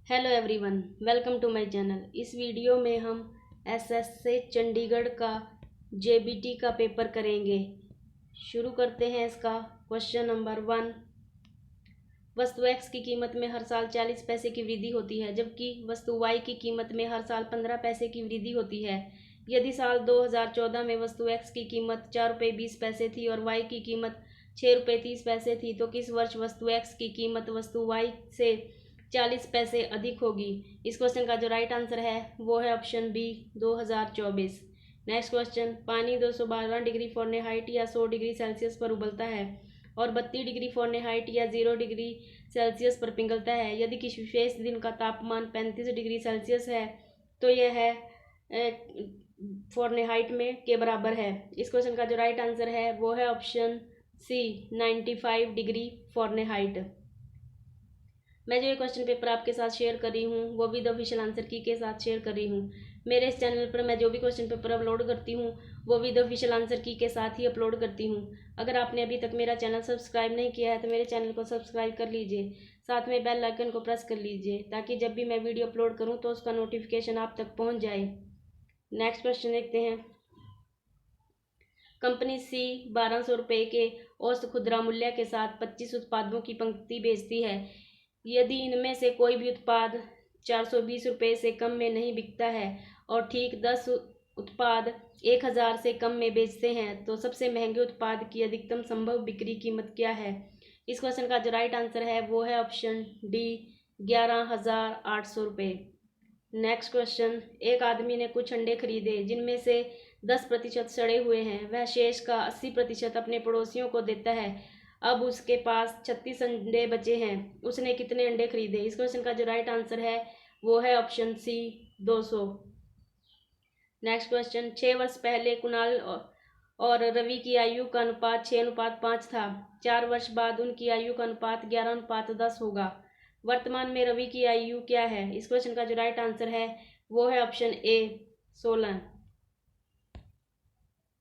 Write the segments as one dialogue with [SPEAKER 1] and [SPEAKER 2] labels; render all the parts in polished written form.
[SPEAKER 1] Hello everyone, welcome to my channel. इस video में हम एसएससी चंडीगढ़ का जेबीटी का पेपर करेंगे। शुरू करते हैं इसका। Question number 1। वस्तु एक्स की कीमत में हर साल 40 पैसे की वृद्धि होती है, जबकि वस्तु वाई की कीमत में हर साल 15 पैसे की वृद्धि होती है। यदि साल 2014 में वस्तु एक्स की कीमत 4 रुपये 20 पैसे थी और वाई की कीमत 6 रुपये 30 पैसे थी, तो किस वर्ष वस्तु एक्स की कीमत वस्तु वाई से 40 पैसे अधिक होगी? इस क्वेश्चन का जो राइट आंसर है वो है ऑप्शन बी, 2024। Next question. पानी 212 डिग्री फ़ारेनहाइट या 100 डिग्री सेल्सियस पर उबलता है और 32 डिग्री फ़ारेनहाइट या 0 डिग्री सेल्सियस पर पिघलता है। यदि किसी विशेष दिन का तापमान 35 डिग्री सेल्सियस है तो यह है फ़ारेनहाइट में के बराबर है। इस क्वेश्चन का जो राइट आंसर है वो है ऑप्शन सी, 95 डिग्री फ़ारेनहाइट। मैं जो ये क्वेश्चन पेपर आपके साथ शेयर कर रही हूँ वो भी द ऑफिशियल आंसर की के साथ शेयर कर रही हूँ। मेरे इस चैनल पर मैं जो भी क्वेश्चन पेपर अपलोड करती हूँ वो भी द ऑफिशियल आंसर की के साथ ही अपलोड करती हूँ। अगर आपने अभी तक मेरा चैनल सब्सक्राइब नहीं किया है तो मेरे चैनल को सब्सक्राइब कर लीजिए, साथ में बेल आइकन को प्रेस कर लीजिए ताकि जब भी मैं वीडियो अपलोड करूँ तो उसका नोटिफिकेशन आप तक पहुँच जाए। नेक्स्ट क्वेश्चन देखते हैं। कंपनी सी 1200 रुपये के औसत खुदरा मूल्य के साथ 25 उत्पादों की पंक्ति बेचती है। यदि इनमें से कोई भी उत्पाद 420 रुपये से कम में नहीं बिकता है और ठीक 10 उत्पाद 1000 से कम में बेचते हैं तो सबसे महंगे उत्पाद की अधिकतम संभव बिक्री कीमत क्या है? इस क्वेश्चन का जो राइट आंसर है वो है ऑप्शन डी, 11,800 रुपये। Next question. एक आदमी ने कुछ अंडे खरीदे जिनमें से 10% सड़े हुए हैं। वह शेष का 80% अपने पड़ोसियों को देता है। अब उसके पास 36 अंडे बचे हैं। उसने कितने अंडे खरीदे? इस क्वेश्चन का जो राइट आंसर है वो है ऑप्शन सी, 200। Next question. 6 वर्ष पहले कुणाल और रवि की आयु का अनुपात 6:5 था। 4 वर्ष बाद उनकी आयु का अनुपात 11:10 होगा। वर्तमान में रवि की आयु क्या है? इस क्वेश्चन का जो राइट आंसर है वो है ऑप्शन ए, 16।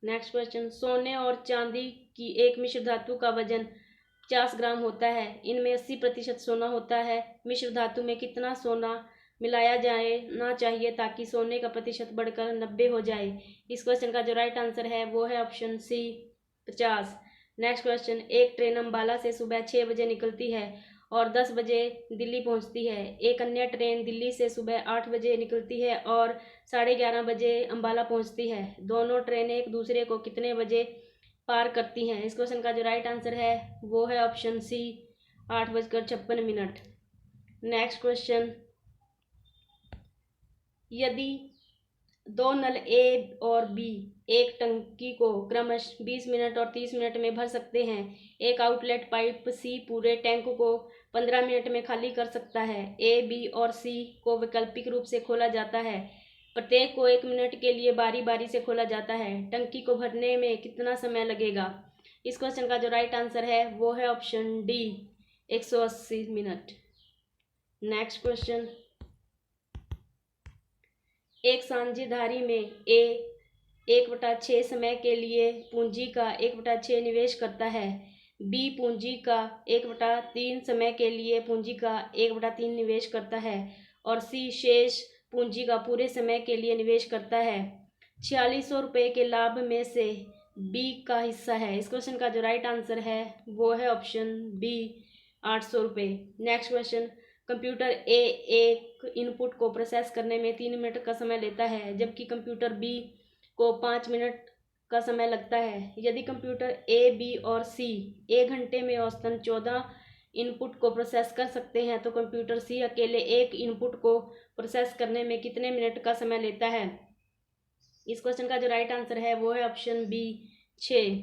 [SPEAKER 1] Next question. सोने और चांदी की एक मिश्र धातु का वजन 50 ग्राम होता है। इनमें 80% सोना होता है। मिश्र धातु में कितना सोना मिलाया जाना चाहिए ताकि सोने का प्रतिशत बढ़कर 90 हो जाए? इस क्वेश्चन का जो राइट आंसर है वो है ऑप्शन सी, 50। Next question. एक ट्रेन अम्बाला से सुबह 6 बजे निकलती है और 10 बजे दिल्ली पहुंचती है। एक अन्य ट्रेन दिल्ली से सुबह 8 बजे निकलती है और 11:30 बजे अम्बाला पहुंचती है। दोनों ट्रेनें एक दूसरे को कितने बजे पार करती हैं? इस क्वेश्चन का जो राइट आंसर है वो है ऑप्शन सी, 8:56। Next question. यदि दो नल ए और बी एक टंकी को क्रमशः 20 मिनट और 30 मिनट में भर सकते हैं, एक आउटलेट पाइप सी पूरे टैंक को 15 मिनट में खाली कर सकता है। ए, बी और सी को वैकल्पिक रूप से खोला जाता है। प्रत्येक को 1 मिनट के लिए बारी बारी से खोला जाता है। टंकी को भरने में कितना समय लगेगा? इस क्वेश्चन का जो राइट आंसर है वो है option D, 180 minute. Next question. एक साझेदारी में ए 1/6 समय के लिए पूंजी का 1/6 निवेश करता है। बी पूंजी का 1/3 समय के लिए पूंजी का 1/3 निवेश करता है और सी शेष पूंजी का पूरे समय के लिए निवेश करता है। 4600 रुपये के लाभ में से बी का हिस्सा है। इस क्वेश्चन का जो राइट आंसर है वो है ऑप्शन बी, 800 रुपये। Next question. कंप्यूटर ए एक इनपुट को प्रोसेस करने में 3 मिनट का समय लेता है, जबकि कंप्यूटर बी को 5 मिनट का समय लगता है। यदि कंप्यूटर ए, बी और सी 1 घंटे में औसतन 14 इनपुट को प्रोसेस कर सकते हैं तो कंप्यूटर सी अकेले एक इनपुट को प्रोसेस करने में कितने मिनट का समय लेता है? इस क्वेश्चन का जो राइट आंसर है वो है option B, 6।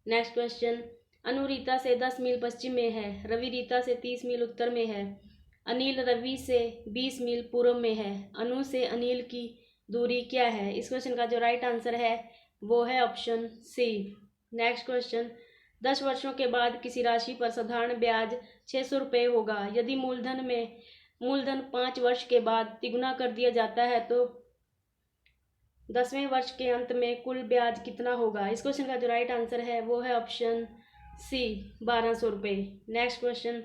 [SPEAKER 1] Next question. Anu Rita से 10 मील पश्चिम में है। रवि रीता से 30 मील उत्तर में है। अनिल रवि से 20 मील पूर्व में है। अनु से अनिल की दूरी क्या है? इस क्वेश्चन का जो राइट आंसर है वो है ऑप्शन सी। Next question. 10 वर्षों के बाद किसी राशि पर साधारण ब्याज 600 रुपये होगा। यदि मूलधन 5 वर्ष के बाद तिगुना कर दिया जाता है तो 10वें वर्ष के अंत में कुल ब्याज कितना होगा? इस क्वेश्चन का जो राइट आंसर है वो है ऑप्शन सी, 1200 रुपये। Next question.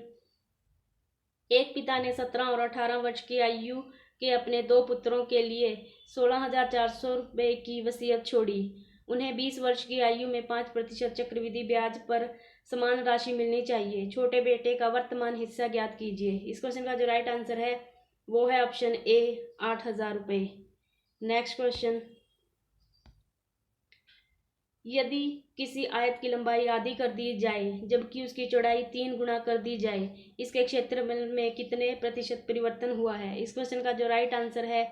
[SPEAKER 1] एक पिता ने 17 और 18 वर्ष की आयु के अपने 2 पुत्रों के लिए 16,400 रुपये की वसीयत छोड़ी। उन्हें 20 वर्ष की आयु में 5% चक्रवृद्धि ब्याज पर समान राशि मिलनी चाहिए। छोटे बेटे का वर्तमान हिस्सा ज्ञात कीजिए। इस क्वेश्चन का जो राइट आंसर है वो है ऑप्शन ए 8,000 रुपये। नेक्स्ट क्वेश्चन, यदि किसी आयत की लंबाई आधी कर दी जाए जबकि उसकी चौड़ाई 3 गुना कर दी जाए, इसके क्षेत्रफल में कितने प्रतिशत परिवर्तन हुआ है? इस क्वेश्चन का जो राइट आंसर है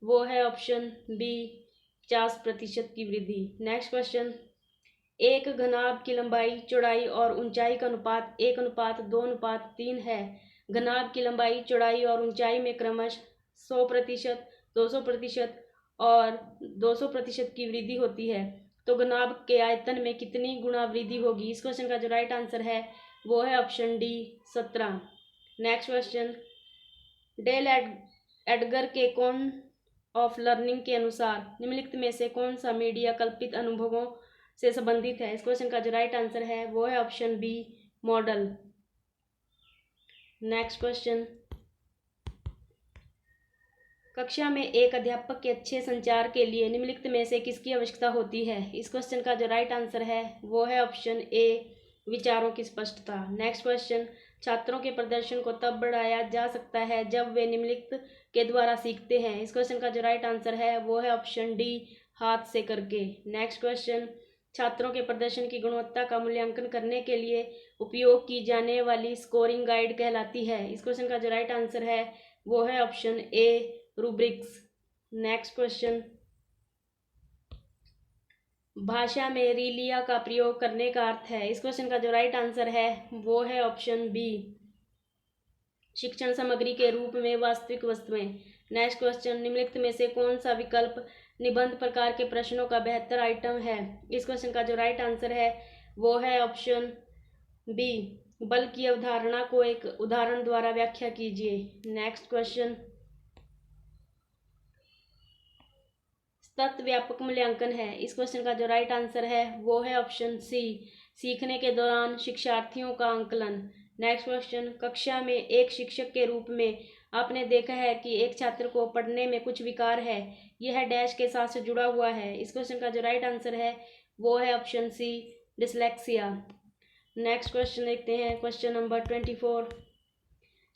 [SPEAKER 1] वो है ऑप्शन बी 50% की वृद्धि। नेक्स्ट क्वेश्चन, एक घनाभ की लंबाई, चौड़ाई और ऊंचाई का अनुपात 1:2:3 है। घनाभ की लंबाई, चौड़ाई और ऊंचाई में क्रमश 100%, 200% और 200% की वृद्धि होती है, तो घनाभ के आयतन में कितनी गुना वृद्धि होगी? इस क्वेश्चन का जो राइट आंसर है वो है option D 17। Next question, Dale Edgar के कौन ऑफ लर्निंग के अनुसार निम्नलिखित में से कौन सा मीडिया कल्पित अनुभवों से संबंधित है? इस क्वेश्चन का जो राइट आंसर है वो है option B model. Next question, कक्षा में एक अध्यापक के अच्छे संचार के लिए निम्नलिखित में से किसकी आवश्यकता होती है? इस क्वेश्चन का जो राइट आंसर है वो है ऑप्शन ए विचारों की स्पष्टता। नेक्स्ट क्वेश्चन, छात्रों के प्रदर्शन को तब बढ़ाया जा सकता है जब वे निम्नलिखित के द्वारा सीखते हैं। इस क्वेश्चन का जो राइट आंसर है वो है ऑप्शन डी हाथ से करके। नेक्स्ट क्वेश्चन, छात्रों के प्रदर्शन की गुणवत्ता का मूल्यांकन करने के लिए उपयोग की जाने वाली स्कोरिंग गाइड कहलाती है। इस क्वेश्चन का जो राइट आंसर है वो है ऑप्शन ए रूब्रिक्स। नेक्स्ट क्वेश्चन, भाषा में रीलिया का प्रयोग करने का अर्थ है। इस क्वेश्चन का जो राइट आंसर है वो है ऑप्शन बी शिक्षण सामग्री के रूप में वास्तविक वस्तुएं। नेक्स्ट क्वेश्चन, निम्नलिखित में से कौन सा विकल्प निबंध प्रकार के प्रश्नों का बेहतर आइटम है? इस क्वेश्चन का जो राइट आंसर है वो है ऑप्शन बी बल की अवधारणा को एक उदाहरण द्वारा व्याख्या कीजिए। नेक्स्ट क्वेश्चन, तत्व व्यापक मूल्यांकन है। इस क्वेश्चन का जो राइट आंसर है वो है ऑप्शन सी सीखने के दौरान शिक्षार्थियों का आंकलन। नेक्स्ट क्वेश्चन, कक्षा में एक शिक्षक के रूप में आपने देखा है कि एक छात्र को पढ़ने में कुछ विकार है, यह डैश के साथ से जुड़ा हुआ है। इस क्वेश्चन का जो राइट आंसर है वो है option C dyslexia. Next question देखते हैं, क्वेश्चन नंबर 24।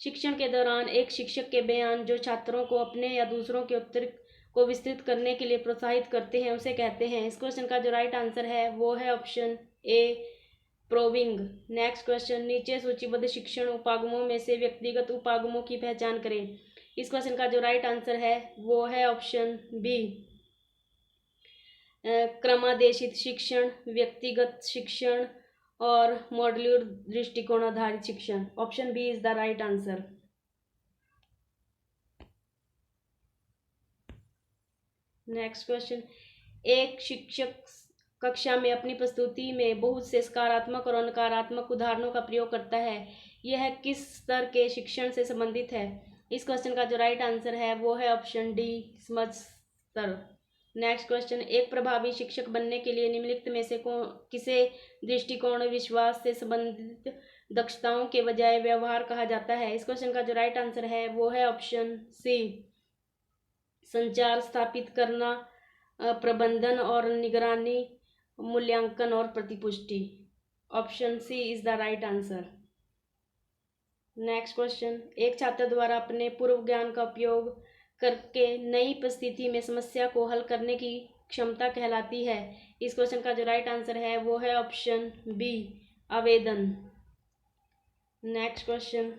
[SPEAKER 1] शिक्षण के दौरान एक शिक्षक के बयान जो छात्रों को अपने या दूसरों के उत्तर को विस्तृत करने के लिए प्रोत्साहित करते हैं उसे कहते हैं। इस क्वेश्चन का जो राइट आंसर है वो है ऑप्शन ए प्रोबिंग। नेक्स्ट क्वेश्चन, नीचे सूचीबद्ध शिक्षण उपागमों में से व्यक्तिगत उपागमों की पहचान करें। इस क्वेश्चन का जो राइट आंसर है वो है ऑप्शन बी क्रमादेशित शिक्षण, व्यक्तिगत शिक्षण और मॉड्यूलर दृष्टिकोण आधारित शिक्षण। Option B is the right answer. Next question, एक शिक्षक कक्षा में अपनी प्रस्तुति में बहुत से सकारात्मक और नकारात्मक उदाहरणों का प्रयोग करता है, यह किस स्तर के शिक्षण से संबंधित है? इस क्वेश्चन का जो राइट आंसर है वो है ऑप्शन डी समझ स्तर। नेक्स्ट क्वेश्चन, एक प्रभावी शिक्षक बनने के लिए निम्नलिखित में से किसे दृष्टिकोण विश्वास से संबंधित दक्षताओं के बजाय व्यवहार कहा जाता है? इस क्वेश्चन का जो राइट आंसर है वो है ऑप्शन सी संचार स्थापित करना, प्रबंधन और निगरानी, मूल्यांकन और प्रतिपुष्टि। Option C is the right answer. Next question, एक छात्र द्वारा अपने पूर्व ज्ञान का उपयोग करके नई परिस्थिति में समस्या को हल करने की क्षमता कहलाती है। इस क्वेश्चन का जो राइट आंसर है वो है ऑप्शन बी आवेदन। नेक्स्ट क्वेश्चन,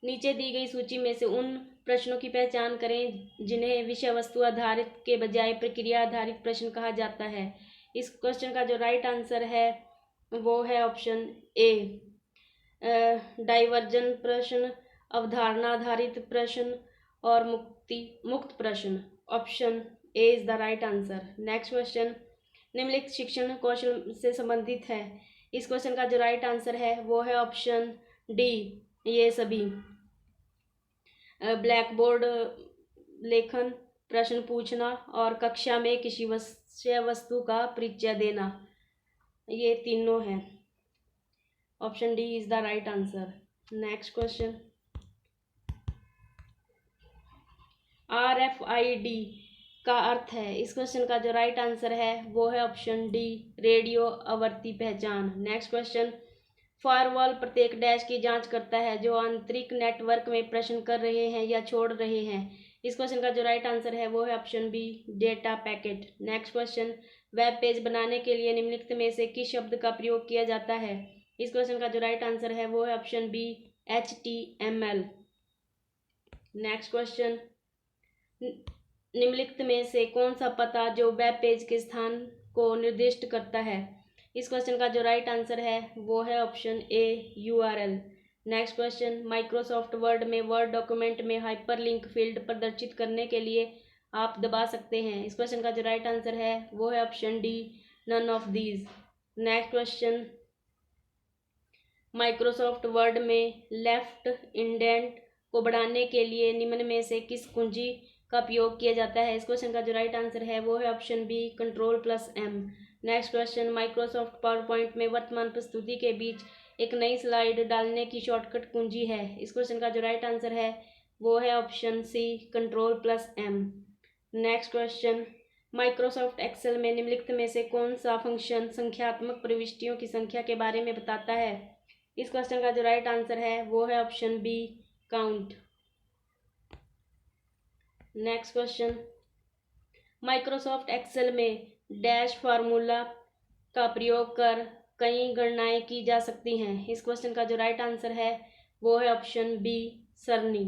[SPEAKER 1] नीचे दी गई सूची में से उन प्रश्नों की पहचान करें जिन्हें विषय वस्तु आधारित के बजाय प्रक्रिया आधारित प्रश्न कहा जाता है। इस क्वेश्चन का जो राइट आंसर है वो है ऑप्शन ए डाइवर्जन प्रश्न, अवधारणा आधारित प्रश्न और मुक्त प्रश्न। Option A is the right answer. Next question, निम्नलिखित शिक्षण कौशल से संबंधित है। इस क्वेश्चन का जो राइट आंसर है वो है ऑप्शन डी ये सभी। ब्लैक बोर्ड लेखन, प्रश्न पूछना और कक्षा में किसी विषय वस्तु का परिचय देना, ये तीनों हैं। Option D is the right answer. Next question, RFID का अर्थ है, इस क्वेश्चन का जो राइट आंसर है वो है ऑप्शन डी, रेडियो आवृत्ति पहचान। नेक्स्ट क्वेश्चन, फायरवॉल प्रत्येक डैश की जांच करता है जो आंतरिक नेटवर्क में प्रश्न कर रहे हैं या छोड़ रहे हैं। इस क्वेश्चन का जो राइट आंसर है वो है option B, data packet. Next question, web page बनाने के लिए निम्नलिखित में से किस शब्द का प्रयोग किया जाता है। इस क्वेश्चन का जो राइट आंसर है वो है option B, HTML। Next question, निम्नलिखित में से कौन सा पता जो वेब पेज के स्थान को निर्दिष्ट करता है। इस क्वेश्चन का जो राइट आंसर है वो है ऑप्शन ए, URL। Next question, Microsoft Word में वर्ड डॉक्यूमेंट में हाइपरलिंक फील्ड प्रदर्शित करने के लिए आप दबा सकते हैं। इस क्वेश्चन का जो राइट आंसर है वो है option D, none of these. Next question, Microsoft Word में लेफ्ट इंडेंट को बढ़ाने के लिए निम्न में से किस कुंजी का उपयोग किया जाता है। इस क्वेश्चन का जो राइट आंसर है वो है option B, Ctrl+M। Next question, Microsoft PowerPoint में वर्तमान प्रस्तुति के बीच एक नई स्लाइड डालने की शॉर्टकट कुंजी है। इस क्वेश्चन का जो राइट आंसर है वो है option C, Ctrl+M। Next question, Microsoft Excel में निम्नलिखित में से कौन सा फंक्शन संख्यात्मक प्रविष्टियों की संख्या के बारे में बताता है। इस क्वेश्चन का जो राइट आंसर है वो है option B, count. Next question, Microsoft Excel में डैश फार्मूला का प्रयोग कर कई गणनाएं की जा सकती हैं। इस क्वेश्चन का जो राइट आंसर है वो है ऑप्शन बी, सरनी।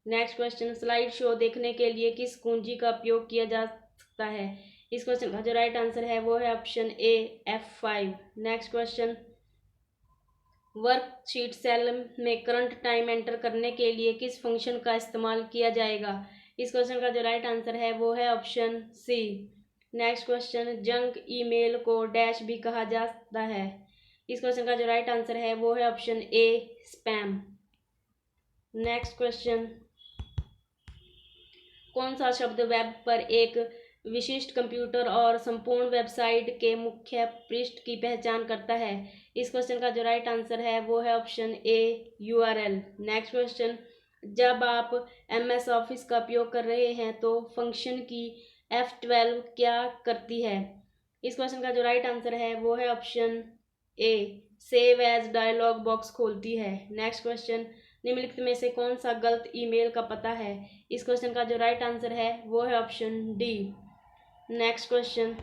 [SPEAKER 1] नेक्स्ट क्वेश्चन, स्लाइड शो देखने के लिए किस कुंजी का उपयोग किया जा सकता है। इस क्वेश्चन का जो राइट आंसर है वो है option A, F5। Next question, worksheet cell में करंट टाइम एंटर करने के लिए किस फंक्शन का इस्तेमाल किया जाएगा। इस क्वेश्चन का जो राइट आंसर है वो है option C. Next question, junk email को डैश भी कहा जाता है। इस क्वेश्चन का जो राइट आंसर है वो है ऑप्शन ए, स्पैम। नेक्स्ट क्वेश्चन, कौन सा शब्द वेब पर एक विशिष्ट कंप्यूटर और संपूर्ण वेबसाइट के मुख्य पृष्ठ की पहचान करता है। इस क्वेश्चन का जो राइट आंसर है वो है ऑप्शन ए, URL। नेक्स्ट क्वेश्चन, जब आप MS ऑफिस का उपयोग कर रहे हैं तो फंक्शन की F12 क्या करती है। इस क्वेश्चन का जो राइट आंसर है वो है option A, save as dialog box खोलती है। नेक्स्ट क्वेश्चन, निम्नलिखित में से कौन सा गलत ईमेल का पता है। इस क्वेश्चन का जो राइट आंसर है वो है ऑप्शन डी। नेक्स्ट क्वेश्चन,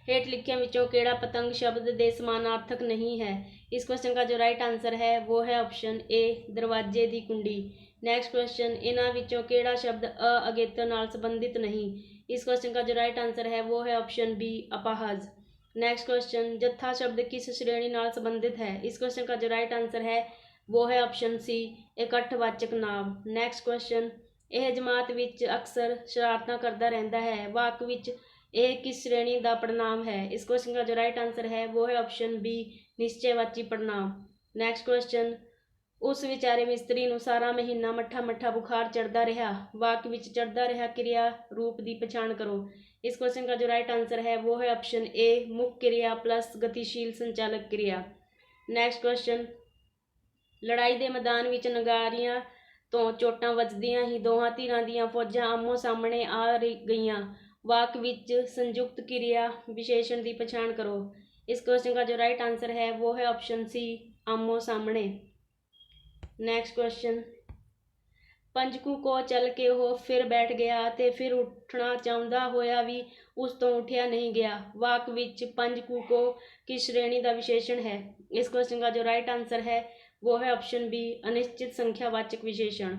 [SPEAKER 1] हेठ लिखे विचों केड़ा पतंग शब्द ਦੇ समानार्थक नहीं है। इस क्वेश्चन का जो राइट आंसर है वो है ऑप्शन ए, दरवाजे ਦੀ कुंडी। नेक्स्ट क्वेश्चन, इन्हां विचों केड़ा शब्द अगेतर नाल संबंधित नहीं। इस क्वेश्चन का जो राइट आंसर है वो है ऑप्शन बी, अपाहज। नेक्स्ट क्वेश्चन, जत्था शब्द किस श्रेणी नाल संबंधित है। इस क्वेश्चन का जो राइट आंसर है वो है ऑप्शन सी, इकट्ठवाचक नाम। नेक्स्ट क्वेश्चन, यह जमात विच अक्सर शरारतां करदा रहिंदा है, वाक विच यह किस श्रेणी का पड़नाम है। इस क्वेश्चन का जो राइट आंसर है वो है ऑप्शन बी, निश्चयवाची पड़नाम। नेक्स्ट क्वेश्चन, उस विचारे मिस्त्री नूं सारा महीना मट्ठा मट्ठा बुखार चढ़दा रहा, वाक विच चढ़दा रहा क्रिया रूप की पछाण करो। इस क्वेश्चन का जो राइट आंसर है वो है ऑप्शन ए, मुख्य क्रिया प्लस गतिशील संचालक क्रिया। नेक्स्ट क्वेश्चन, लड़ाई के मैदान विच नगारियां तो चोटां वजदियां ही दोहां धिरां दीयां फौजां आमो सामने आ गईयां, वाक विच संयुक्त क्रिया विशेषण की पछाण करो। इस क्वेश्चन का जो राइट आंसर है वो है ऑप्शन सी, आमो सामने। नेक्स्ट क्वेश्चन, पंजकू को चल के हो फिर बैठ गया ते फिर उठना चाहता होया भी उस तो उठिया नहीं गया, वाक विच पंजकू को किस श्रेणी का विशेषण है। इस क्वेश्चन का जो राइट आंसर है वो है ऑप्शन बी, अनिश्चित संख्यावाचक विशेषण।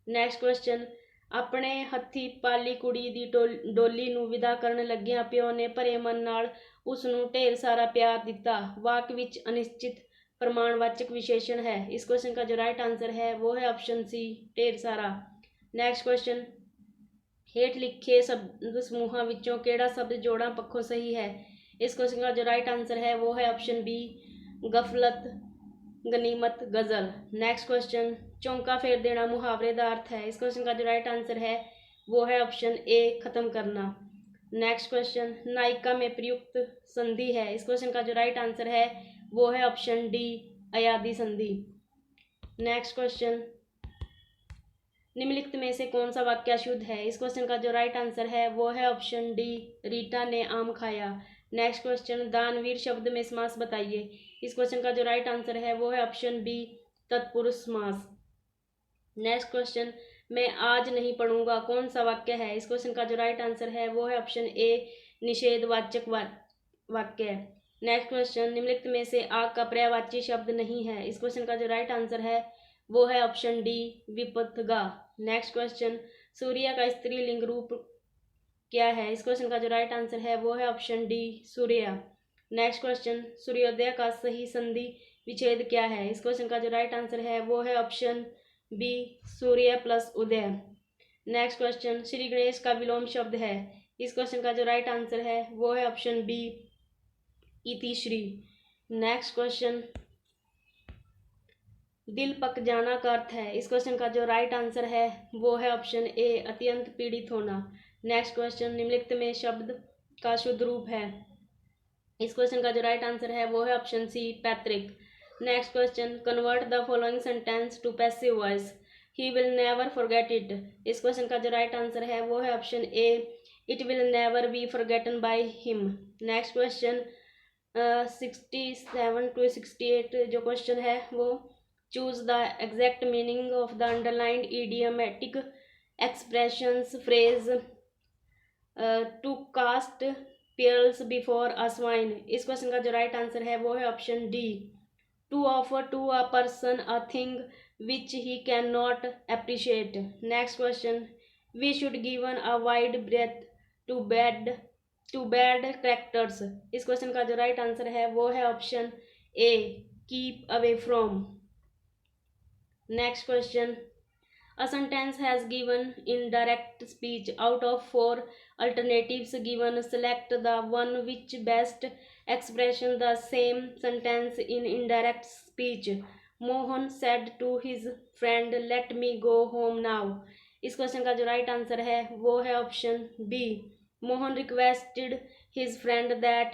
[SPEAKER 1] नेक्स्ट क्वेश्चन, अपने हत्थी पाली कुड़ी दी डोली नूं विदा करन लग्गिया प्यो ने भरे मन नाल उस नूं ढेर सारा प्यार दिता, वाक विच अनिश्चित प्रमाणवाचक विशेषण है। इस क्वेश्चन का जो राइट आंसर है वो है ऑप्शन सी, ढेर सारा। नेक्स्ट क्वेश्चन, हेठ लिखे शब्द समूहां विचों केड़ा शब्द जोड़ां पक्षों सही है। इस क्वेश्चन का जो राइट आंसर है वो है ऑप्शन बी, गफलत, गनीमत, गजल। नेक्स्ट क्वेश्चन, चौंका फेर देना मुहावरे का अर्थ है। इस क्वेश्चन का जो राइट आंसर है वो है ऑप्शन ए, खत्म करना। नेक्स्ट क्वेश्चन, नायिका में प्रयुक्त संधि है। इस क्वेश्चन का जो राइट आंसर है वो है ऑप्शन डी, अयादी संधि। नेक्स्ट क्वेश्चन, निम्नलिखित में से कौन सा वाक्य अशुद्ध है? इस क्वेश्चन का जो राइट आंसर है वो है ऑप्शन डी, रीटा ने आम खाया। नेक्स्ट क्वेश्चन, दानवीर शब्द में समास बताइए। इस क्वेश्चन का जो राइट आंसर है वो है ऑप्शन बी, तत्पुरुष समास। नेक्स्ट क्वेश्चन, मैं आज नहीं पढ़ूंगा कौन सा वाक्य है? इस क्वेश्चन का जो राइट आंसर है वो है ऑप्शन ए, निषेधवाचक वाक्य। नेक्स्ट क्वेश्चन, निम्नलिखित में से आग का पर्यायवाची शब्द नहीं है। इस क्वेश्चन का जो राइट आंसर है वो है ऑप्शन डी, विपथगा। नेक्स्ट क्वेश्चन, सूर्य का स्त्रीलिंग रूप क्या है? इस क्वेश्चन का जो राइट आंसर है वो है ऑप्शन डी, सूर्य। नेक्स्ट क्वेश्चन, सूर्योदय का सही संधि विच्छेद क्या है? इस क्वेश्चन का जो राइट आंसर है वो है ऑप्शन बी, सूर्य प्लस उदय। नेक्स्ट क्वेश्चन, श्री गणेश का विलोम शब्द है। इस क्वेश्चन का जो राइट आंसर है वो है ऑप्शन बी, इति श्री। नेक्स्ट क्वेश्चन, दिल पक जाना का अर्थ है। इस क्वेश्चन का जो राइट आंसर है वो है ऑप्शन ए, अत्यंत पीड़ित होना। नेक्स्ट क्वेश्चन, निम्नलिखित में शब्द का शुद्ध रूप है। इस क्वेश्चन का जो राइट आंसर है वो है ऑप्शन सी, पैतृक। Next question, convert the following sentence to passive voice, he will never forget it. इस क्वेश्चन का जो राइट आंसर है वो है option A, it will never be forgotten by him. Next question 67 to 68 जो question है वो, choose the exact meaning of the underlined idiomatic expressions phrase to cast pearls before a swine. इस question का जो right answer है वो है option D, to offer to a person a thing which he can not appreciate. Next question, we should given a wide breath to bad characters. इस question का जो right answer है वो है option A, keep away from. Next question, a sentence has given in direct speech. Out of 4 alternatives given, select the one which best expresses the same sentence in indirect speech. Mohan said to his friend, let me go home now. इस question का जो right answer है वो है option B, Mohan requested his friend that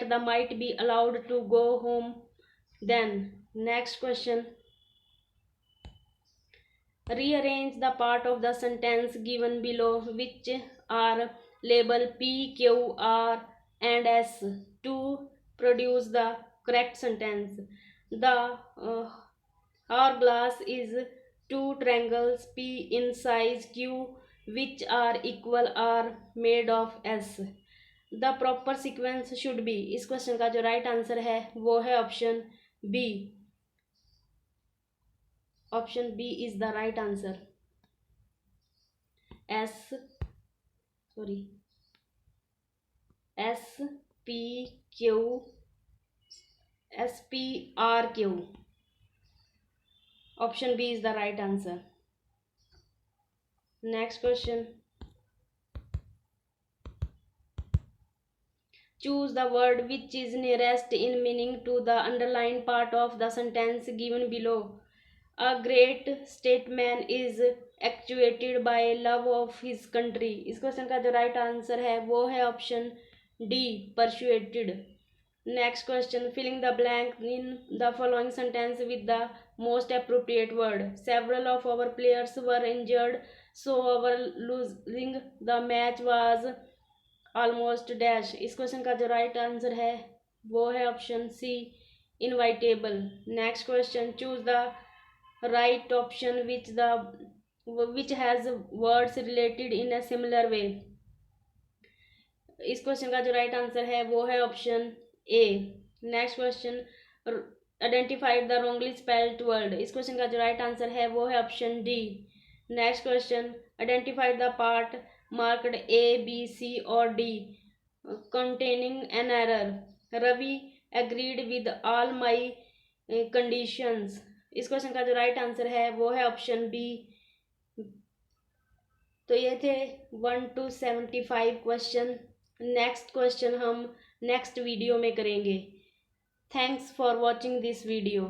[SPEAKER 1] the might be allowed to go home then. Next question, rearrange the part of the sentence given below which are labeled P, Q, R and S to produce the correct sentence. The hourglass is 2 triangles P in size Q which are equal are made of S. The proper sequence should be, इस question का जो right answer है वो है option B, option B is the right answer. S P R Q, option B is the right answer. Next question, choose the word which is nearest in meaning to the underlined part of the sentence given below. A great statesman is actuated by love of his country. इस question का जो right answer है वो है option D, persuaded. Next question, filling the blank in the following sentence with the most appropriate word. Several of our players were injured, so our losing the match was almost dash. इस question का जो right answer है वो है option C, inevitable. Next question, choose the right option which has words related in a similar way. इस question का जो right answer है वो है option A. Next question, identified the wrongly spelled word. इस क्वेश्चन का जो राइट आंसर है वो है option D. Next question, identified the part marked A, B, C और D containing an error. Ravi agreed with all my conditions. इस question का जो राइट आंसर है वो है ऑप्शन बी। तो ये थे 1 to 75 क्वेश्चन। नेक्स्ट क्वेश्चन हम नेक्स्ट वीडियो में करेंगे। Thanks for watching this video.